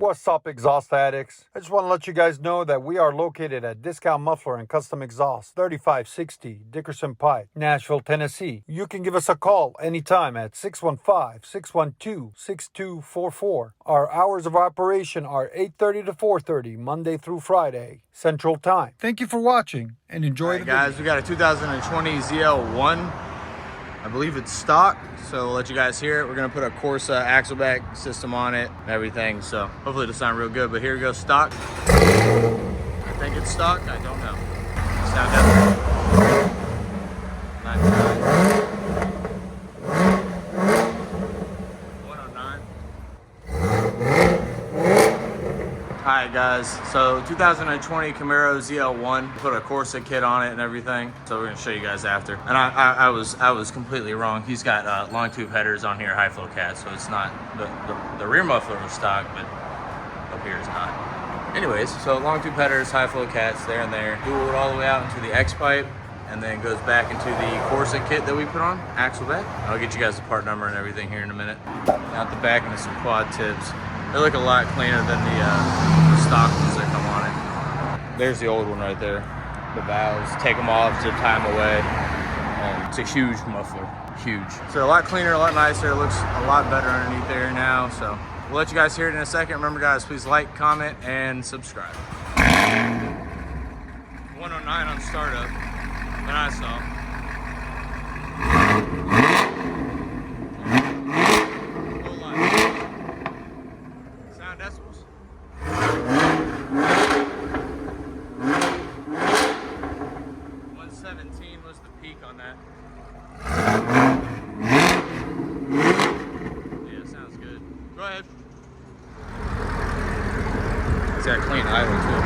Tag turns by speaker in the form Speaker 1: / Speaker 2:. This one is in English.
Speaker 1: What's up, exhaust addicts? I just want to let you guys know that we are located at Discount Muffler and Custom Exhaust, 3560 Dickerson Pike, Nashville, Tennessee. You can give us a call anytime at 615-612-6244. Our hours of operation are 8:30 to 4:30, Monday through Friday, Central Time. Thank you for watching and enjoy the video.
Speaker 2: Guys, we got a 2020 ZL1. I believe it's stock, so we'll let you guys hear it. We're gonna put a Corsa axleback system on it and everything, so hopefully it'll sound real good, but here we go, stock. I think it's stock, I don't know. Sound definitely. 109. Alright guys, so 2020 Camaro ZL1, put a Corsa kit on it and everything, so we're gonna show you guys after. And I was completely wrong. He's got long tube headers on here, high flow cats, so it's not the rear muffler was stock, but up here is not. Anyways, so long tube headers, high flow cats, there and there. Dual it all the way out into the X pipe, and then goes back into the Corsa kit that we put on, axle back. I'll get you guys the part number and everything here in a minute. Out the back into some quad tips. They look a lot cleaner than the stock ones that come on it. There's the old one right there. The valves, take them off, zip tie them away. And it's a huge muffler, huge. So a lot cleaner, a lot nicer. It looks a lot better underneath there now. So we'll let you guys hear it in a second. Remember guys, please like, comment, and subscribe. 109 on startup, that I saw. Decibels. 117 was the peak on that. Yeah, sounds good. Go ahead. It's got clean idle too.